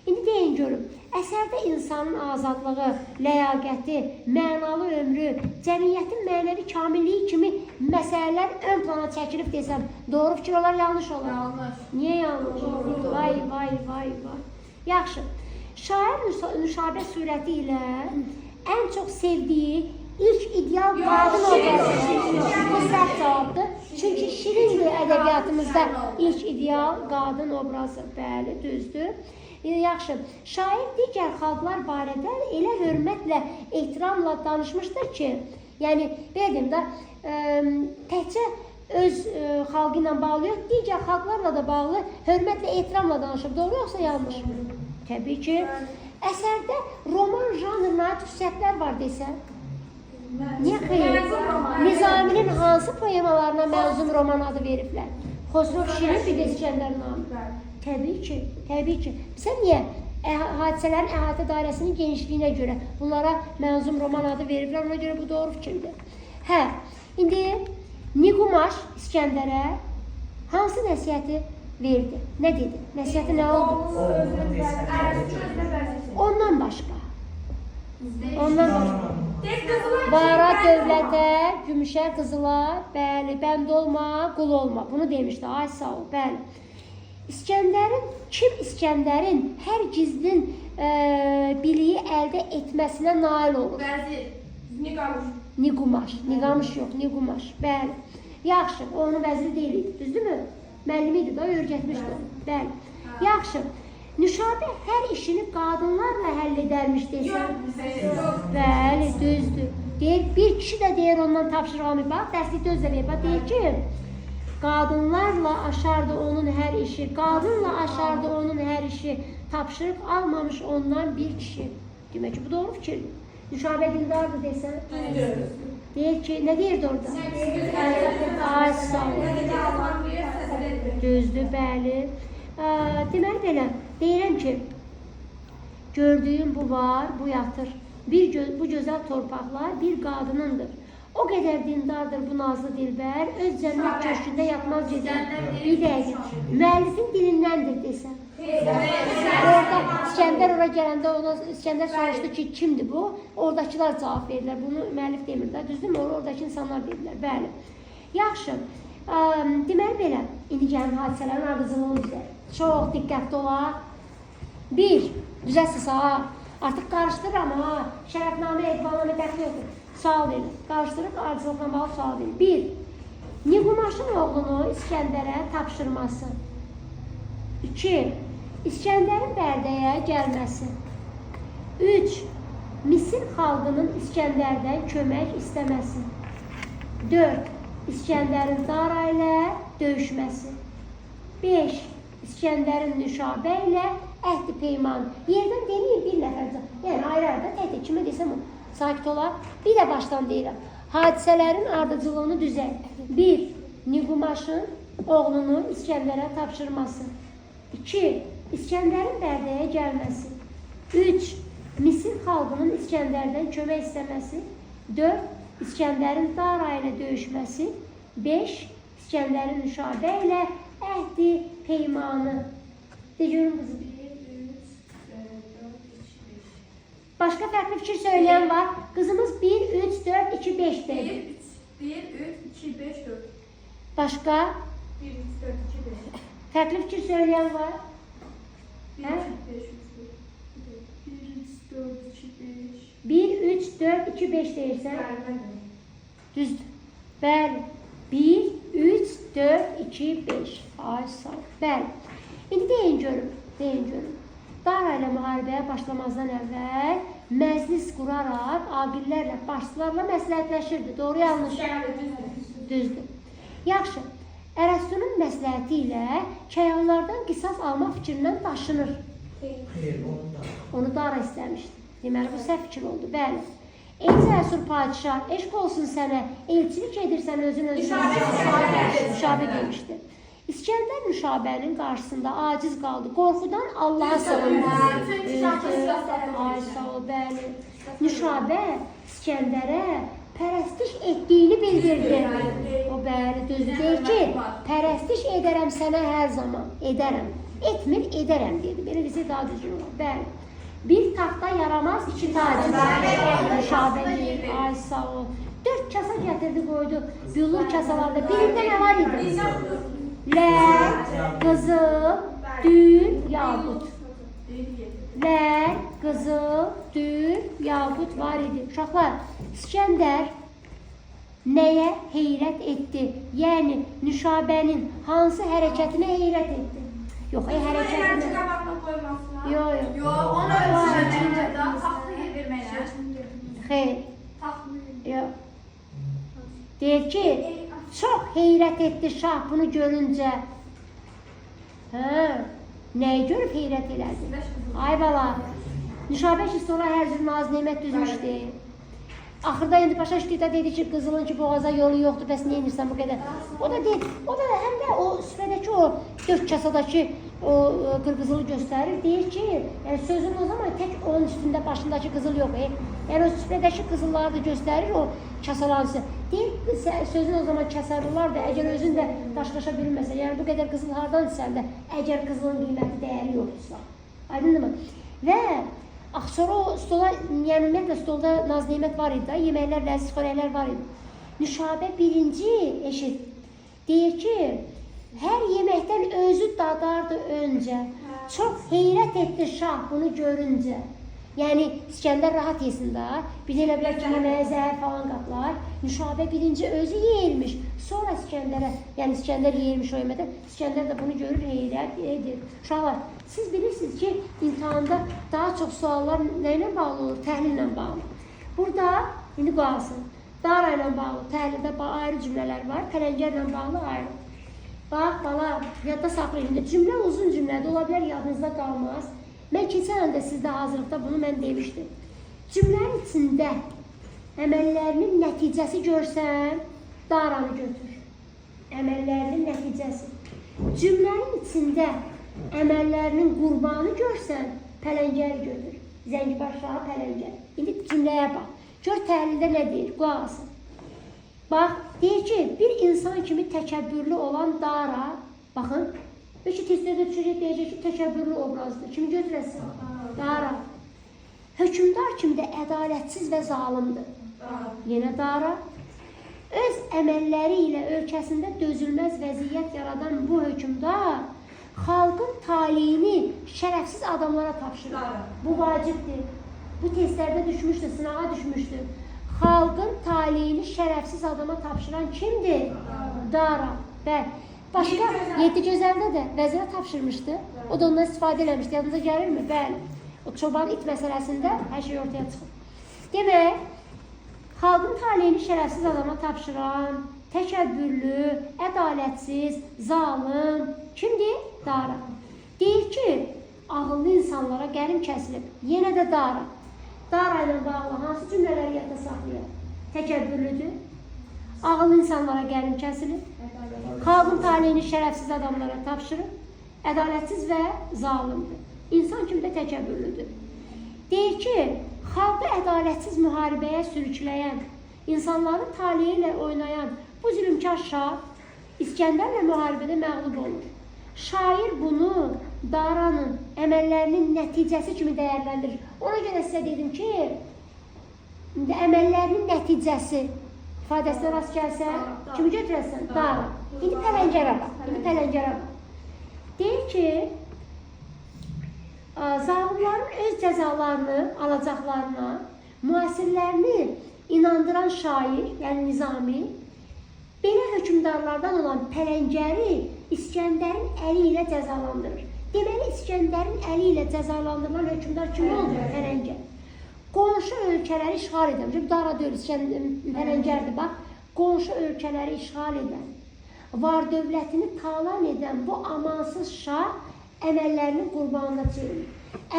İndi deyin görün, əsərdə insanın azadlığı, ləyaqəti, mənalı ömrü, cəmiyyətin mənəvi kamilliyi kimi məsələlər ön plana çəkilib desəm, doğru fikir olar, yanlış olar? Yanlış. Niyə yanlış? Vay. Yaxşı, şair Nüşabə surəti ilə ən çox sevdiyi ilk ideal qadın obrazı. Bu səhv cavabdır. Çünki şirindir ədəbiyyatımızda ilk ideal qadın obrazı. Bəli, düzdür. Yaxşı, şair digər xalqlar barədə elə hörmətlə, ehtiramla danışmışdır ki, yəni, belədim də, təkcə öz xalqı ilə bağlı yox, digər xalqlarla da bağlı hörmətlə, ehtiramla danışır. Doğru yoxsa yanlış? Təbii ki. Əsərdə roman janrına aid xüsusiyyətlər var desə, niyə xeyr? Nizaminin hansı poemalarına mənzum roman adı veriblər? Xosrov Şirin, bir də İskəndərnamə. Təbii ki. Bizə niyə? Hadisələrin əhatə dairəsinin genişliyinə görə bunlara mənzum roman adı veriblər, ona görə bu doğru fikirdir. Hə, indi Niqumaş İskəndərə hansı nəsiyyəti verdi? Nə dedi? Nəsiyyəti nə oldu? Ondan başqa. Ondan Barat dövlətə, gümüşə, qızıla, bəli, bənd olma, qul olma. Bunu demişdi. Ay sağ ol, bəli. İskəndərin hər gizlin biliyi əldə etməsinə nail olur. Vəzir, Niqumaş, Niqamış yox, Niqumaş, bəli. Yaxşı, o onun vəziri deyil idi, düzdürmü? Müəllimi idi da, öyrətmişdi onu, bəli. Yaxşı, Nüşabə hər işini qadınlarla həll edərmiş desən. Bəli, düzdür. Deyir, bir kişi də deyir ondan tapşırıq almayıb, bax, dərslikdə özlə deyir, bax, deyir ki, qadınlarla aşardı onun hər işi, qadınla aşardı onun hər işi, tapşırıq almamış ondan bir kişi. Demək ki, bu doğru fikirdir. Nüşabə dildardır desən. Deyir ki, nə deyirdi orada? Ay, sağ ol. Düzdür, bəli. Deməli belə, deyirəm ki, gördüyüm bu var, bu yatır. Bu gözəl torpaqlar bir qadınındır. O qədər dindardır bu nazlı dilbər, öz cənnət köşkündə yatmaz gedən. Bir dəqiqə, müəllifin dilindəndir desən. Orada İskəndər ora gələndə İskəndər soruşdu ki, kimdir bu? Oradakılar cavab verirlər. Bunu müəllif demir, düzdürmü? Oradakı insanlar deyirlər. Bəli. Yaxşı. Deməli belə, indi gəlin hadisələrin ardıcılığını düzəlir. Çox diqqətli olaq. 1. Düzəsiz ha. Artıq qarışdırıram ha. Şərəfnamə, edvalnamə dəxli yoxdur. Sual verin. Qarışdırıb ardıcılıqla bağlı sual verin. 1. Niqumaşın oğlunu İskəndərə tapşırması. 2. İskəndərin Bərdəyə gəlməsi. 3. Misir xalqının İskəndərdən kömək istəməsi. 4. İskəndərin Dara ilə döyüşməsi. 5. İskəndərin Nüşabə ilə əhd-i peyman. Yerdən deməyir bir nəfərcə. Yəni ayrı-ayrıda tək-tək kimə desəm o. Sakit olar. Bir də başdan deyirəm. Hadisələrin ardıcılığını düzəl. 1. Niqumaşın oğlunu İskəndərə tapşırması. 2. İskəndərin Bərdəyə gəlməsi. 3. Misir xalqının İskəndərdən kömək istəməsi. 4. İskəndərin Dara ilə döyüşməsi. 5. İskəndərin Nüşabə ilə əhd-i peymanı. De görün qızım. Başqa fərqli fikir söyləyən var. Qızımız 1, 3, 4, 2, 5 dedi. 1, 3, 2, 5, 4. Başqa? 1, 3, 4, 2, 5. Fərqli fikir söyləyən var. 1, 3, 4, 2, 5. 1, 3, 4, 2, 5 deyirsən. Düzdür. Bəli. 1, 3, 4, 2, 5. Ay sağ ol. Bəli. İndi deyin görün. Deyin görün. Dara ilə müharibəyə başlamazdan əvvəl məclis quraraq aqillərlə, başçılarla məsləhətləşirdi. Doğru yanlış? Düzdür. Yaxşı. Ərəstunun məsləhəti ilə kəyanlardan qisas alma fikrindən daşınır. Onu Dara istəmişdi. Deməli, bu səhv fikir oldu. Bəli. Ey cəsur padişah, eşq olsun sənə, elçilik edirsən özün-özünə. Nüşabə demişdi. İskəndər Nüşabənin qarşısında aciz qaldı. Qorxudan Allaha sığındı. Ay sağ ol, bəli. Nüşabə İskəndərə pərəstiş etdiyini bildirdi. O bəli, düzdür. Deyir ki, pərəstiş edərəm sənə hər zaman. Edərəm. Etmir, edərəm dedi. Belə desə daha düzgün olar. Bəli. Bir taxta yaramaz, iki tacı. Nüşabə deyir, ay sağ ol. 4 kasa gətirdi, qoydu. Büllur kasalarda. Birində nə var idi? Lək, qızıl, dül, yaqut. Lək, qızıl, dül, yaqut var idi. Uşaqlar, İskəndər nəyə heyrət etdi? Yəni, Nüşabənin hansı hərəkətinə heyrət etdi? Yox, hərəkətinə. Yox, yox. Yox, onu ölçülməklə, taxtı verməklə. Xeyr. Yox. Deyir ki, çox heyrət etdi şah bunu görüncə. Nəyi görüb heyrət elədi? Ay bala, Nüşabə ki, sonra hər cür naz-nemət düzmüşdü. Axırda indi başa düşdükdə dedi ki, qızılın ki, boğaza yolu yoxdur, bəs niyə inirsən bu qədər? O da deyir, o da həm də o süfrədəki o 4 kasadakı o qırqızılı göstərir. Deyir ki, yəni sözün o zaman tək onun üstündə başındakı qızıl yox. Yəni o süfrədəki qızılları da göstərir o kasaların üstündə. Deyir, sözün o zaman kəsarlılar da əgər özün də daşqaşa bilməsə, yəni bu qədər qızıl hardan səndə, əgər qızılın qiyməti dəyəri yoxdursa. Aydındır mı? Və Sonra o stola, yəni ümumiyyətlə stolda naz-nemət var idi, yeməklər, ləziz xörəklər var idi. Nüşabə birinci eşit. Deyir ki, hər yeməkdən özü dadardı öncə. Çox heyrət etdi şah bunu görüncə. Yəni İskəndər rahat yesin də. Bir də elə bilər ki, yeməyə zəhər falan qatlar. Nüşabə birinci özü yeyilmiş. Sonra İskəndərə, yəni İskəndər yeyilmiş o yeməkdən. İskəndər də bunu görür, heyrət edir. Uşaqlar, siz bilirsiniz ki, imtahanda daha çox suallar nə ilə bağlı olur? Təhlillə bağlı. Burada, indi qalsın, Dara ilə bağlı, təhlildə ayrı cümlələr var, pələngərlə bağlı ayrı. Bax, bala, yadda saxlayın. Cümlə uzun cümlədir, ola bilər yadınızda qalmaz. Mən keçən anda sizdə hazırlıqda bunu mən demişdim. Cümlənin içində əməllərinin nəticəsi görsən, Daranı götür. Əməllərinin nəticəsi. Cümlənin içində əməllərinin qurbanı görsən, pələngəri götür. Zəngibaşa, pələngər. İndi cümləyə bax. Gör təhlildə nə deyir? Qulaq asın. Bax, deyir ki, bir insan kimi təkəbbürlü olan Dara, baxın, Beşi testlərdə düşəcək, deyəcək ki, təkəbbürlü obrazdır. Kimi götürəsin? Dara. Hökümdar kimi də ədalətsiz və zalimdir. Yenə Dara. Öz əməlləri ilə ölkəsində dözülməz vəziyyət yaradan bu hökümdar xalqın taleyini şərəfsiz adamlara tapşırır. Bu vacibdir. Bu testlərdə düşmüşdür, sınağa düşmüşdür. Xalqın taleyini şərəfsiz adama tapşıran kimdir? Dara. Bəli. Başqa 7 gözəldə də vəzirə tapşırmışdı. O da ondan istifadə eləmişdi. Yadınıza gəlirmi? Bəli. O çoban it məsələsində hər şey ortaya çıxır. Demək, xalqın taleyini şərəfsiz adama tapşıran, təkəbbürlü, ədalətsiz, zalim kimdir? Dara. Deyir ki, ağıllı insanlara qərim kəsilib. Yenə də Dara. Dara ilə bağlı hansı cümlələri yadda saxlayır? Təkəbbürlüdür. Ağıllı insanlara qərim kəsilib. Xalqın taleyini şərəfsiz adamlara tapşırır. Ədalətsiz və zalimdir. İnsan kimi də təkəbbürlüdür. Deyir ki, xalqı ədalətsiz müharibəyə sürükləyən, insanların taleyi ilə oynayan bu zülmkar şah İskəndərlə müharibədə məğlub olur. Şair bunu Daranın əməllərinin nəticəsi kimi dəyərləndirir. Ona görə sizə dedim ki, əməllərinin nəticəsi ifadəsinə rast gəlsə, kimi götürəsən? Dara. İndi pələngərə bax. Deyir ki, zalimlərin öz cəzalarını alacaqlarına müasirlərini inandıran şair, yəni Nizami, belə hökümdarlardan olan pələngəri İskəndərin əli ilə cəzalandırır. Deməli, İskəndərin əli ilə cəzalandırılan hökümdar kim oldu? Pələngər. Qonşu ölkələri işğal edən, Dara deyil, pələngərdir, bax, qonşu ölkələri işğal edən, var dövlətini talan edən bu amansız şah əməllərinin qurbanına çevrilir.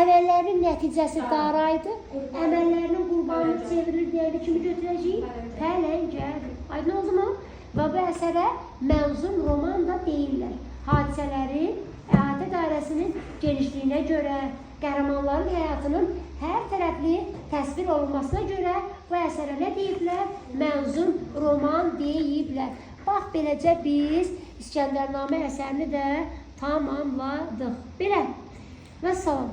Əməllərinin nəticəsi Daraydı, əməllərinin qurbanına çevrilir deyəndə kimi götürəcəyik? Pələngərdir. Aydın oldu mu? Və bu əsərə mənzum roman da deyirlər. Hadisələrin əhatə dairəsinin genişliyinə görə, qəhrəmanların həyatının hər tərəfli təsvir olunmasına görə bu əsərə nə deyiblər? Mənzum roman deyiblər. Bax, beləcə biz İskəndərnamə əsərini də tamamladıq. Belə. Və salam.